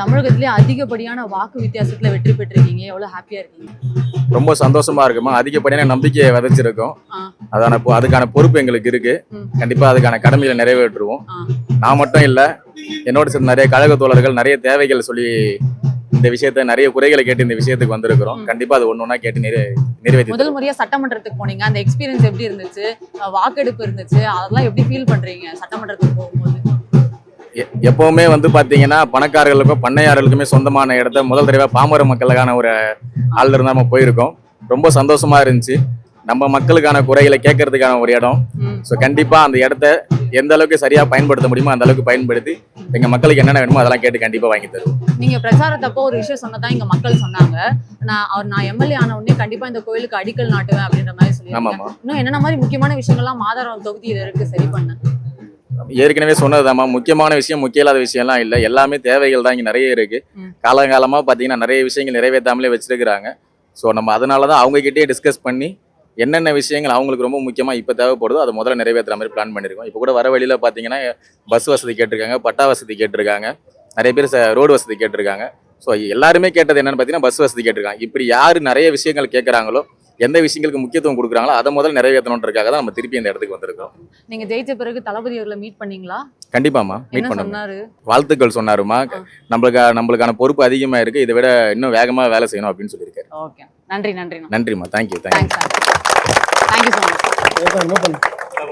தமிழகத்திலே அதிகப்படியான வாக்கு வித்தியாசத்துல வெற்றி பெற்றிருக்கீங்க. எவ்வளவு ஹாப்பியா இருக்கீங்க? ரொம்ப சந்தோஷமா இருக்குமா. அதிகப்படியான நம்பிக்கையை விதைச்சிருக்கோம். அதுக்கான பொறுப்பு எங்களுக்கு இருக்கு. கண்டிப்பா அதுக்கான கடமைகளை நிறைவேற்றுவோம். நான் மட்டும் இல்ல, என்னோட சேர்ந்து நிறைய கழக தோழர்கள் நிறைய தேவைகள் சொல்லி இந்த விஷயத்த நிறைய குறைகளை கேட்டு இந்த விஷயத்துக்கு வந்திருக்கிறோம். கண்டிப்பா அது ஒண்ணு ஒண்ணா கேட்டு நிறைவேற்றி. முதல் முறையா சட்டமன்றத்துக்கு போனீங்க, அந்த எக்ஸ்பீரியன்ஸ் எப்படி இருந்துச்சு? வாக்கெடுப்பு இருந்துச்சு, அதெல்லாம் எப்படி ஃபீல் பண்றீங்க சட்டமன்றத்துக்கு போகும்போது? எப்பவுமே வந்து பாத்தீங்கன்னா பணக்காரர்களுக்கும் பண்ணையாளர்களுக்குமே சொந்தமான இடத்த முதல் தடவை பாமர மக்களுக்கான ஒரு ஆள் இருந்தா நம்ம போயிருக்கோம். ரொம்ப சந்தோஷமா இருந்துச்சு. நம்ம மக்களுக்கான குறைகளை கேட்கறதுக்கான ஒரு இடம். ஸோ கண்டிப்பா அந்த இடத்த எந்த அளவுக்கு சரியா பயன்படுத்த முடியுமோ அந்த அளவுக்கு பயன்படுத்தி எங்க மக்களுக்கு என்னென்ன வேணுமோ அதெல்லாம் கேட்டு கண்டிப்பா வாங்கி தருவோம். நீங்க பிரச்சாரத்தப்போ ஒரு விஷயம் சொன்னதான் இங்க மக்கள் சொன்னாங்க, நான் எம்எல்ஏ ஆன உடனே கண்டிப்பா இந்த கோயிலுக்கு அடிக்கல் நாட்டுவேன் அப்படின்ற மாதிரி சொல்லியிருக்காங்க. இன்னும் என்னென்ன மாதிரி முக்கியமான விஷயங்கள்லாம் மாதவரம் தொகுதியில இருக்கு சரி பண்ண? ஏற்கனவே சொன்னதுதாம்மா, முக்கியமான விஷயம் முக்கிய இல்லாத விஷயம்லாம் இல்லை, எல்லாமே தேவைகள் தான் இங்கே நிறைய இருக்கு. காலங்காலமா பார்த்தீங்கன்னா நிறைய விஷயங்கள் நிறைவேற்றாமலே வச்சிருக்கிறாங்க. ஸோ நம்ம அதனால தான் அவங்க கிட்டே டிஸ்கஸ் பண்ணி என்னென்ன விஷயங்கள் அவங்களுக்கு ரொம்ப முக்கியமாக இப்போ தேவைப்படுதோ அதை முதல்ல நிறைவேற்றுற மாதிரி பிளான் பண்ணியிருக்கோம். இப்போ கூட வர வழியில் பார்த்தீங்கன்னா பஸ் வசதி கேட்டிருக்காங்க, பட்டா வசதி கேட்டிருக்காங்க, நிறைய பேர் ரோடு வசதி கேட்டிருக்காங்க. ஸோ எல்லாருமே கேட்டது என்னென்னு பார்த்தீங்கன்னா பஸ் வசதி கேட்டிருக்காங்க. இப்படி யார் நிறைய விஷயங்கள் கேட்குறாங்களோ, எந்த விஷயங்களுக்கு முக்கியத்துவம் கொடுக்குறாங்களோ அதை முதல்ல நிறைவேற்றணுன்றதுக்காக தான் நம்ம திருப்பி இந்த இடத்துக்கு வந்திருக்கோம். நீங்க ஜெயிச்ச பிறகு தளபதி அவர்களை மீட் பண்ணீங்களா? கண்டிப்பாமா மீட் பண்ணாரு. வாழ்த்துக்கள் சொன்னாருமா. நம்மளுக்கான பொறுப்பு அதிகமா இருக்கு, இதை விட இன்னும் வேகமா வேலை செய்யணும் அப்படின்னு சொல்லியிருக்காரு. ஓகே, நன்றி. நன்றிமா. தேங்க்யூ. Thank you so much.